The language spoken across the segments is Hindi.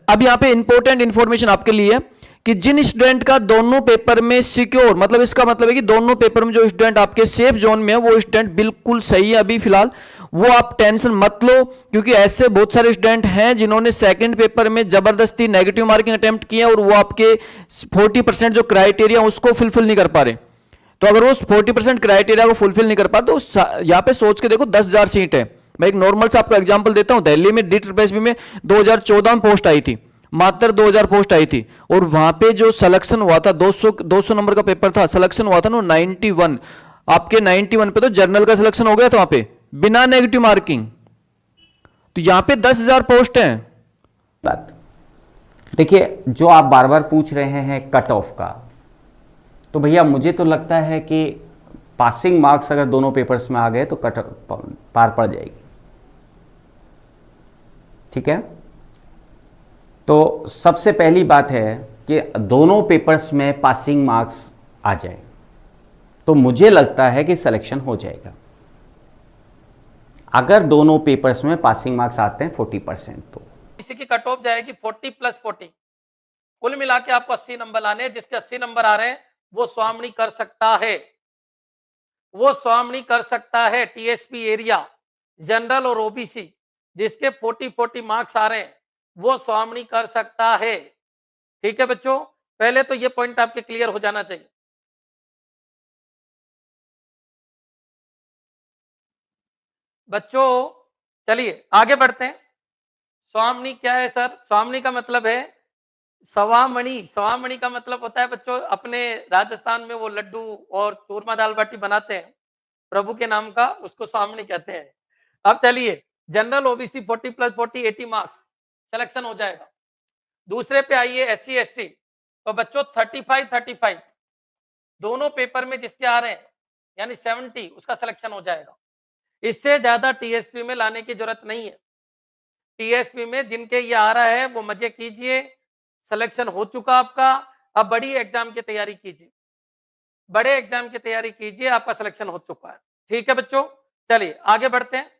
अब यहाँ पे इंपॉर्टेंट इंफॉर्मेशन आपके लिए कि जिन स्टूडेंट का दोनों पेपर में सिक्योर, मतलब इसका मतलब है कि दोनों पेपर में जो स्टूडेंट आपके सेफ जोन में है वो स्टूडेंट बिल्कुल सही है अभी फिलहाल, वो आप टेंशन मत लो, क्योंकि ऐसे बहुत सारे स्टूडेंट हैं जिन्होंने सेकंड पेपर में जबरदस्ती नेगेटिव मार्किंग अटेम्प्ट किए और वो आपके 40% जो क्राइटेरिया उसको फुलफिल नहीं कर पा रहे। तो अगर वो 40% क्राइटेरिया को फुलफिल नहीं कर पा तो यहाँ पे सोच के देखो 10,000 सीट है। मैं एक नॉर्मल सा आपको एग्जांपल देता हूं, दिल्ली में DSSB में 2014 में पोस्ट आई थी, मात्र 2000 पोस्ट आई थी, और वहां पे जो सिलेक्शन हुआ था 200 नंबर का पेपर था, सिलेक्शन हुआ था ना 91, आपके 91 पे तो जर्नल का सिलेक्शन हो गया था वहां पे बिना नेगेटिव मार्किंग। तो यहां पे 10,000 पोस्ट हैं। बात देखिए, जो आप बार बार पूछ रहे हैं कट ऑफ का, तो भैया मुझे तो लगता है कि पासिंग मार्क्स अगर दोनों पेपर्स में आ गए तो कट पार पड़ जाएगी। ठीक है, तो सबसे पहली बात है कि दोनों पेपर्स में पासिंग मार्क्स आ जाए तो मुझे लगता है कि सिलेक्शन हो जाएगा। अगर दोनों पेपर्स में पासिंग मार्क्स आते हैं 40%, तो इसी की कट ऑफ जाएगी 40 + 40, कुल मिला के आपको 80 नंबर लाने हैं। जिसके 80 नंबर आ रहे हैं वो स्वामनी कर सकता है, वो स्वामनी कर सकता है। TSP एरिया, जनरल और OBC जिसके 40 मार्क्स आ रहे हैं वो स्वामनी कर सकता है। ठीक है बच्चों, पहले तो ये पॉइंट आपके क्लियर हो जाना चाहिए। बच्चों चलिए आगे बढ़ते हैं। स्वामनी क्या है सर? स्वामनी का मतलब है सवामणि। सवामणि का मतलब होता है बच्चों, अपने राजस्थान में वो लड्डू और चूरमा दाल बाटी बनाते हैं प्रभु के नाम का, उसको स्वामणी कहते हैं। अब चलिए, जनरल OBC 40 + 40 80 मार्क्स सिलेक्शन हो जाएगा। दूसरे पे आइए SC ST, तो बच्चों 35 दोनों पेपर में जिसके आ रहे हैं यानी 70 उसका सिलेक्शन हो जाएगा। इससे ज्यादा TSP में लाने की जरूरत नहीं है। TSP में जिनके ये आ रहा है वो मजे कीजिए, सिलेक्शन हो चुका आपका। अब बड़ी एग्जाम की तैयारी कीजिए, बड़े एग्जाम की तैयारी कीजिए, आपका सिलेक्शन हो चुका है। ठीक है बच्चों, चलिए आगे बढ़ते हैं।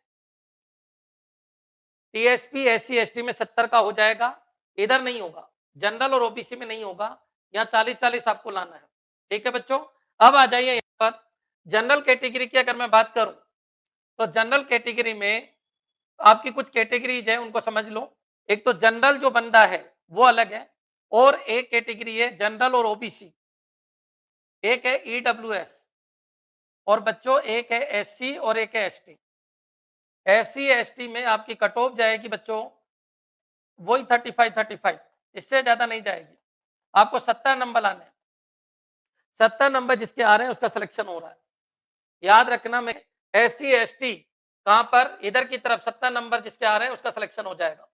TSP SC ST में 70 का हो जाएगा, इधर नहीं होगा, जनरल और OBC में नहीं होगा, यहाँ 40 आपको लाना है। ठीक है बच्चों, अब आ जाइए यहाँ पर जनरल कैटेगरी की अगर मैं बात करूं तो जनरल कैटेगरी में आपकी कुछ कैटेगरीज है, उनको समझ लो। एक तो जनरल जो बंदा है वो अलग है, और एक कैटेगरी है जनरल और OBC, एक है EWS, और बच्चों एक है SC और एक है ST। SC ST में आपकी कट ऑफ जाएगी बच्चों वही 35, इससे ज्यादा नहीं जाएगी। आपको 70 नंबर लाने हैं, 70 नंबर जिसके आ रहे हैं उसका सिलेक्शन हो रहा है। याद रखना, मैं SC ST कहां पर, इधर की तरफ 70 नंबर जिसके आ रहे हैं उसका सिलेक्शन हो जाएगा।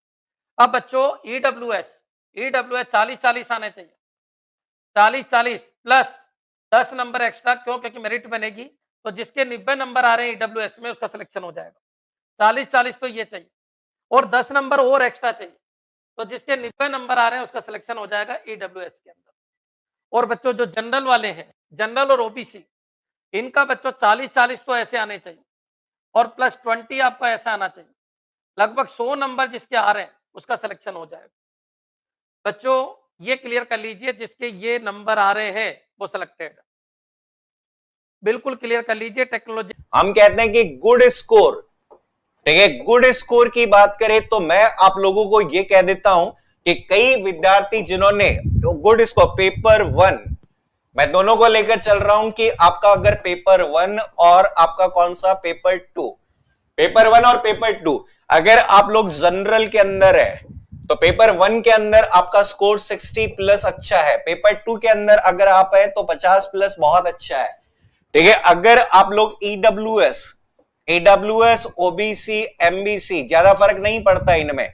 अब बच्चों EWS 40 आने चाहिए, 40 प्लस 10 नंबर एक्स्ट्रा, क्यों? क्योंकि मेरिट बनेगी, तो जिसके 90 नंबर आ रहे हैं EWS में उसका सिलेक्शन हो जाएगा। 40 तो ये चाहिए, और 10 नंबर और एक्स्ट्रा चाहिए, तो जिसके 90 नंबर आ रहे हैं उसका सिलेक्शन हो जाएगा EWS के अंदर। और बच्चों जो जनरल वाले हैं, जनरल और OBC, इनका बच्चों 40 तो ऐसे आने चाहिए, और प्लस 20 आपका ऐसा आना चाहिए। लगभग 100 नंबर जिसके आ रहे हैं उसका सिलेक्शन हो जाएगा। बच्चों ये क्लियर कर लीजिए, जिसके ये नंबर आ रहे हैं वो सिलेक्टेड, बिल्कुल क्लियर कर लीजिए। टेक्नोलॉजी हम कहते हैं कि गुड स्कोर, ठीक है, गुड स्कोर की बात करें तो मैं आप लोगों को यह कह देता हूं कि कई विद्यार्थी जिन्होंने गुड स्कोर पेपर 1, मैं दोनों को लेकर चल रहा हूं कि आपका अगर पेपर 1 और आपका कौन सा पेपर 2, पेपर 1 और पेपर 2 अगर आप लोग जनरल के अंदर है तो पेपर 1 के अंदर आपका स्कोर 60+ अच्छा है, पेपर 2 के अंदर अगर आप है तो 50+ बहुत अच्छा है। ठीक है, अगर आप लोग EWS OBC MBC ज्यादा फर्क नहीं पड़ता इनमें,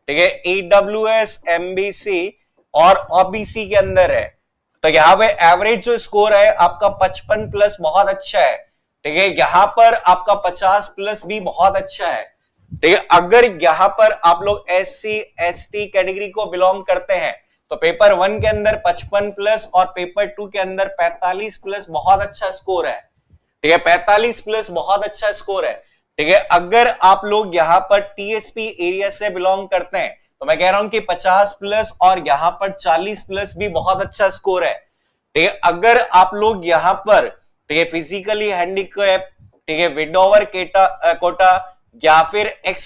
ठीक है, EWS MBC और OBC के अंदर है तो यहां पे एवरेज जो स्कोर है आपका 55+ बहुत अच्छा है। ठीक है, यहां पर आपका 50+ भी बहुत अच्छा है। ठीक है, अगर यहां पर आप लोग SC ST कैटेगरी को बिलोंग करते हैं तो पेपर 1 के अंदर 55+ और पेपर 2 के अंदर 45+ बहुत अच्छा स्कोर है। ठीक है, 45+ बहुत अच्छा स्कोर है। ठीक है, अगर आप लोग यहां पर TSP एरिया से बिलोंग करते हैं तो मैं कह रहा हूं कि 50 प्लस और यहां पर 40 प्लस भी बहुत अच्छा स्कोर है। ठीक है, अगर आप लोग यहां पर ठीक है फिजिकली हैंडीकैप, ठीक है विडोवर कोटा या फिर एक्स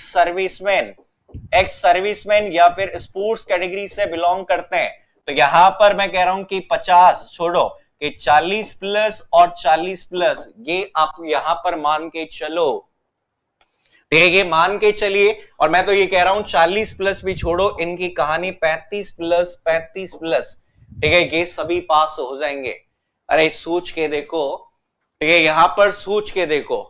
सर्विसमैन या फिर स्पोर्ट्स कैटेगरी से बिलोंग करते हैं, तो यहां पर मैं कह रहा हूं कि 50 छोड़ो कि 40 प्लस और 40 प्लस ये आप यहां पर मान के चलो। ठीक है, ये मान के चलिए। और मैं तो ये कह रहा हूं 40 प्लस भी छोड़ो, इनकी कहानी 35 प्लस 35 प्लस, ठीक है ये सभी पास हो जाएंगे। अरे सोच के देखो, ठीक है यहां पर सोच के देखो,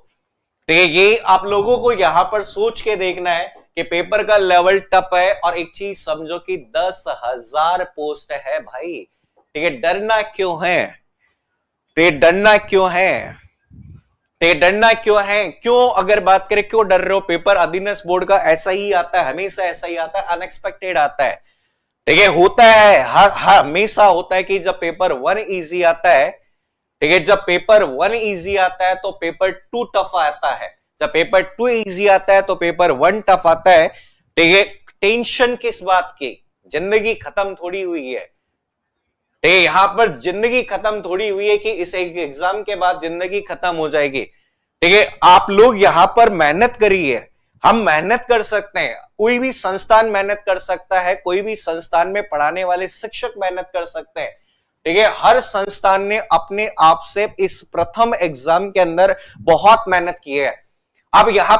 ठीक है ये आप लोगों को यहां पर सोच के देखना है कि पेपर का लेवल टफ है। और एक चीज समझो कि 10,000 पोस्ट है भाई, ठीक है डरना क्यों है, ठीक है डरना क्यों है, ठीक है डरना क्यों है, क्यों अगर बात करें क्यों डर रहे हो, पेपर अधीनस्थ बोर्ड का ऐसा ही आता है, हमेशा ऐसा ही आता है, अनएक्सपेक्टेड आता है। ठीक है होता है हमेशा होता है कि जब पेपर 1 इजी आता है, ठीक है जब पेपर 1 इजी आता है तो पेपर 2 टफ आता है, जब पेपर 2 इजी आता है तो पेपर 1 टफ आता है। ठीक है टेंशन किस बात की, जिंदगी खत्म थोड़ी हुई है। ठीक है यहां पर जिंदगी खत्म थोड़ी हुई है कि इस एक एग्जाम के बाद जिंदगी खत्म हो जाएगी। ठीक है आप लोग यहां पर मेहनत करिए, हम मेहनत कर सकते हैं, कोई भी संस्थान मेहनत कर सकता है, कोई भी संस्थान में पढ़ाने वाले शिक्षक मेहनत कर सकते हैं। ठीक है हर संस्थान ने अपने आप से इस प्रथम एग्जाम के अंदर बहुत मेहनत की है। अब यहां